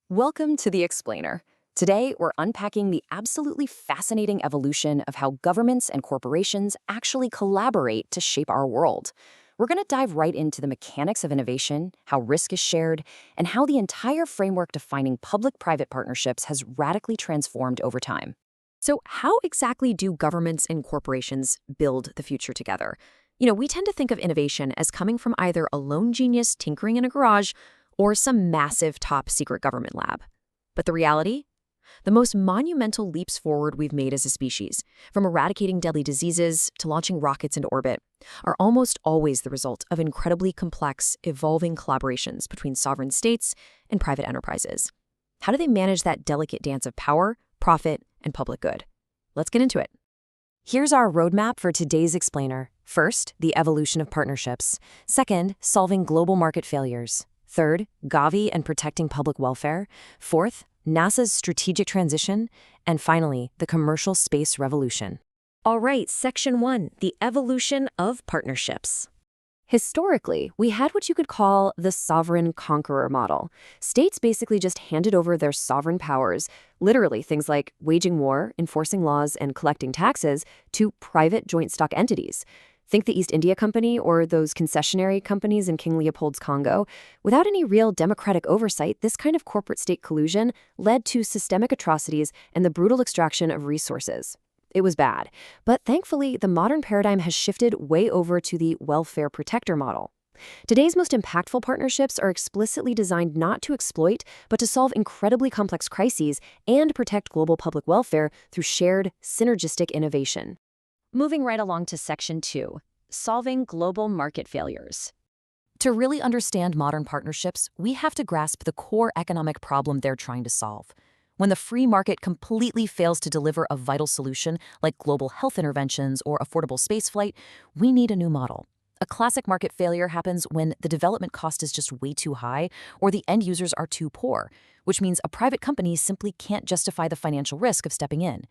Welcome to The Explainer. Today, we're unpacking the absolutely fascinating evolution of how governments and corporations actually collaborate to shape our world. We're going to dive right into the mechanics of innovation, how risk is shared, and how the entire framework defining public-private partnerships has radically transformed over time. So, how exactly do governments and corporations build the future together? We tend to think of innovation as coming from either a lone genius tinkering in a garage or some massive top-secret government lab. But the reality? The most monumental leaps forward we've made as a species, from eradicating deadly diseases to launching rockets into orbit, are almost always the result of incredibly complex, evolving collaborations between sovereign states and private enterprises. How do they manage that delicate dance of power, profit, and public good? Let's get into it. Here's our roadmap for today's explainer. First, the evolution of partnerships. Second, solving global market failures. Third, Gavi and protecting public welfare. Fourth, NASA's strategic transition. And finally, the commercial space revolution. All right, Section 1, the evolution of partnerships. Historically, we had what you could call the sovereign conqueror model. States basically just handed over their sovereign powers, literally things like waging war, enforcing laws, and collecting taxes, to private joint stock entities. Think the East India Company or those concessionary companies in King Leopold's Congo. Without any real democratic oversight, this kind of corporate-state collusion led to systemic atrocities and the brutal extraction of resources. It was bad, but thankfully, the modern paradigm has shifted way over to the welfare protector model. Today's most impactful partnerships are explicitly designed not to exploit, but to solve incredibly complex crises and protect global public welfare through shared, synergistic innovation. Moving right along to Section 2, solving global market failures. To really understand modern partnerships, we have to grasp the core economic problem they're trying to solve. When the free market completely fails to deliver a vital solution like global health interventions or affordable spaceflight, we need a new model. A classic market failure happens when the development cost is just way too high or the end users are too poor, which means a private company simply can't justify the financial risk of stepping in.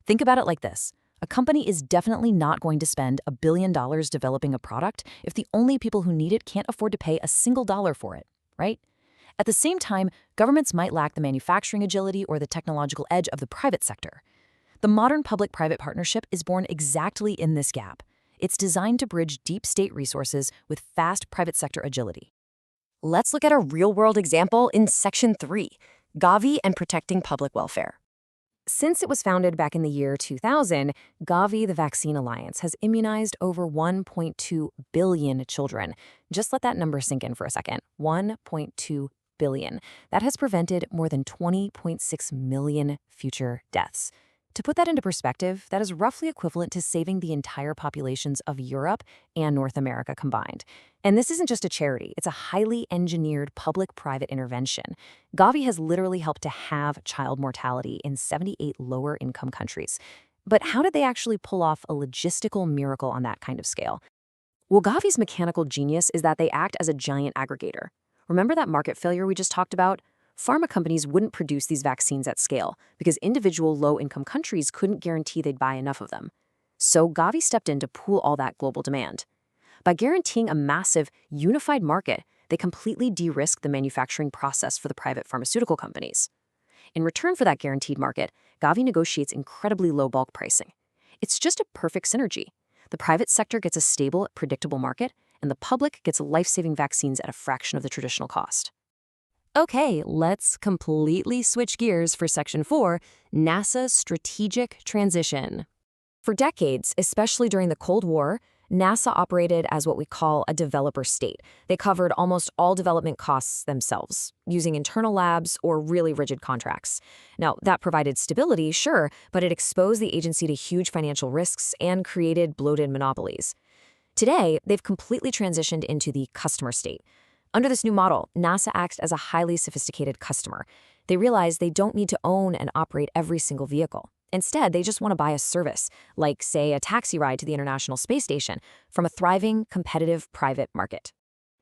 Think about it like this. A company is definitely not going to spend $1 billion developing a product if the only people who need it can't afford to pay a single dollar for it, right? At the same time, governments might lack the manufacturing agility or the technological edge of the private sector. The modern public-private partnership is born exactly in this gap. It's designed to bridge deep state resources with fast private sector agility. Let's look at a real-world example in Section 3, Gavi and protecting public welfare. Since it was founded back in the year 2000, Gavi, the Vaccine Alliance, has immunized over 1.2 billion children. Just let that number sink in for a second. 1.2 billion. That has prevented more than 20.6 million future deaths. To put that into perspective, that is roughly equivalent to saving the entire populations of Europe and North America combined. And this isn't just a charity, it's a highly engineered public-private intervention. Gavi has literally helped to halve child mortality in 78 lower-income countries. But how did they actually pull off a logistical miracle on that kind of scale? Well, Gavi's mechanical genius is that they act as a giant aggregator. Remember that market failure we just talked about? Pharma companies wouldn't produce these vaccines at scale because individual low-income countries couldn't guarantee they'd buy enough of them. So Gavi stepped in to pool all that global demand. By guaranteeing a massive, unified market, they completely de-risked the manufacturing process for the private pharmaceutical companies. In return for that guaranteed market, Gavi negotiates incredibly low bulk pricing. It's just a perfect synergy. The private sector gets a stable, predictable market, and the public gets life-saving vaccines at a fraction of the traditional cost. Okay, let's completely switch gears for Section 4, NASA's strategic transition. For decades, especially during the Cold War, NASA operated as what we call a developer state. They covered almost all development costs themselves, using internal labs or really rigid contracts. Now, that provided stability, sure, but it exposed the agency to huge financial risks and created bloated monopolies. Today, they've completely transitioned into the customer state. Under this new model, NASA acts as a highly sophisticated customer. They realize they don't need to own and operate every single vehicle. Instead, they just want to buy a service, like, say, a taxi ride to the International Space Station, from a thriving, competitive private market.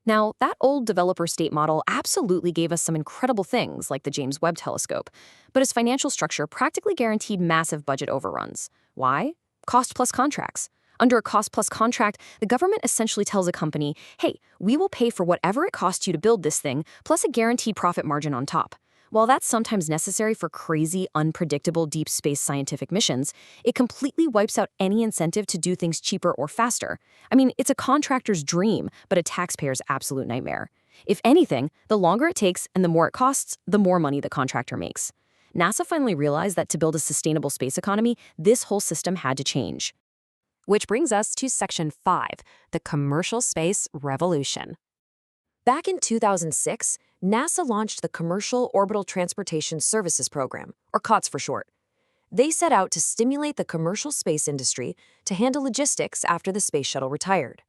Now, that old developer state model absolutely gave us some incredible things, like the James Webb Telescope, but its financial structure practically guaranteed massive budget overruns. Why? Cost plus contracts. Under a cost-plus contract, the government essentially tells a company, hey, we will pay for whatever it costs you to build this thing, plus a guaranteed profit margin on top. While that's sometimes necessary for crazy, unpredictable deep space scientific missions, it completely wipes out any incentive to do things cheaper or faster. I mean, it's a contractor's dream, but a taxpayer's absolute nightmare. If anything, the longer it takes and the more it costs, the more money the contractor makes. NASA finally realized that to build a sustainable space economy, this whole system had to change. Which brings us to Section 5, the commercial space revolution. Back in 2006, NASA launched the Commercial Orbital Transportation Services Program, or COTS for short. They set out to stimulate the commercial space industry to handle logistics after the space shuttle retired.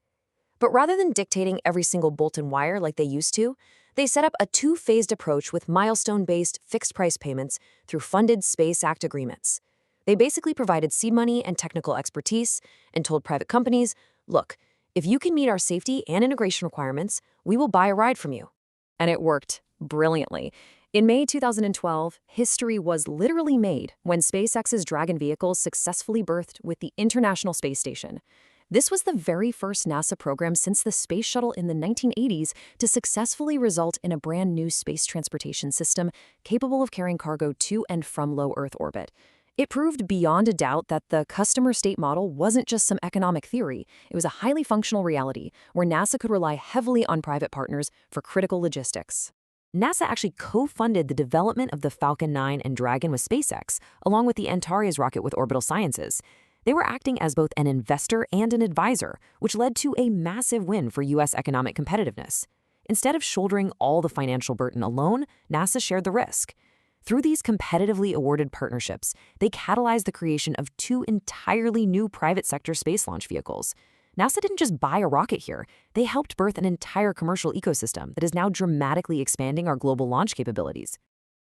But rather than dictating every single bolt and wire like they used to, they set up a two-phased approach with milestone-based fixed-price payments through funded Space Act agreements. They basically provided seed money and technical expertise and told private companies, look, if you can meet our safety and integration requirements, we will buy a ride from you. And it worked brilliantly. In May 2012, history was literally made when SpaceX's Dragon vehicles successfully berthed with the International Space Station. This was the very first NASA program since the space shuttle in the 1980s to successfully result in a brand new space transportation system capable of carrying cargo to and from low Earth orbit. It proved beyond a doubt that the customer state model wasn't just some economic theory. It was a highly functional reality where NASA could rely heavily on private partners for critical logistics. NASA actually co-funded the development of the Falcon 9 and Dragon with SpaceX, along with the Antares rocket with Orbital Sciences. They were acting as both an investor and an advisor, which led to a massive win for U.S. economic competitiveness. Instead of shouldering all the financial burden alone, NASA shared the risk. Through these competitively awarded partnerships, they catalyzed the creation of two entirely new private sector space launch vehicles. NASA didn't just buy a rocket here, they helped birth an entire commercial ecosystem that is now dramatically expanding our global launch capabilities.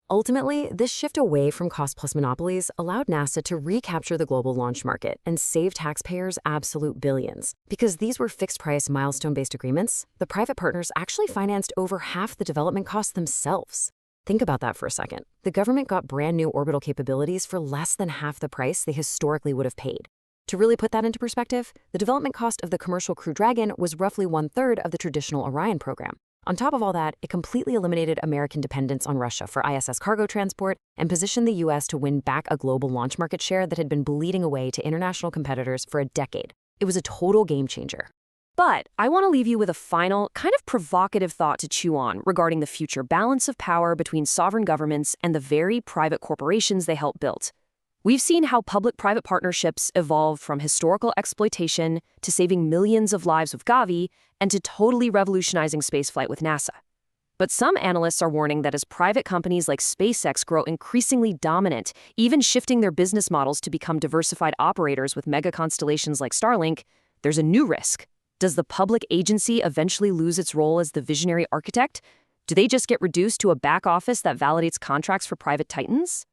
Ultimately, this shift away from cost-plus monopolies allowed NASA to recapture the global launch market and save taxpayers absolute billions. Because these were fixed-price, milestone-based agreements, the private partners actually financed over half the development costs themselves. Think about that for a second. The government got brand new orbital capabilities for less than half the price they historically would have paid. To really put that into perspective, the development cost of the commercial Crew Dragon was roughly 1/3 of the traditional Orion program. On top of all that, it completely eliminated American dependence on Russia for ISS cargo transport and positioned the U.S. to win back a global launch market share that had been bleeding away to international competitors for a decade. It was a total game changer. But I want to leave you with a final, kind of provocative thought to chew on regarding the future balance of power between sovereign governments and the very private corporations they help build. We've seen how public-private partnerships evolve from historical exploitation to saving millions of lives with Gavi and to totally revolutionizing spaceflight with NASA. But some analysts are warning that as private companies like SpaceX grow increasingly dominant, even shifting their business models to become diversified operators with mega constellations like Starlink, there's a new risk. Does the public agency eventually lose its role as the visionary architect? Do they just get reduced to a back office that validates contracts for private titans?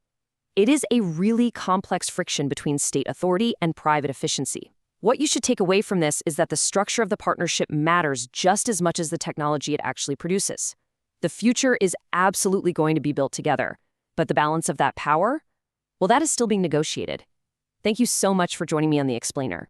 It is a really complex friction between state authority and private efficiency. What you should take away from this is that the structure of the partnership matters just as much as the technology it actually produces. The future is absolutely going to be built together, but the balance of that power? Well, that is still being negotiated. Thank you so much for joining me on The Explainer.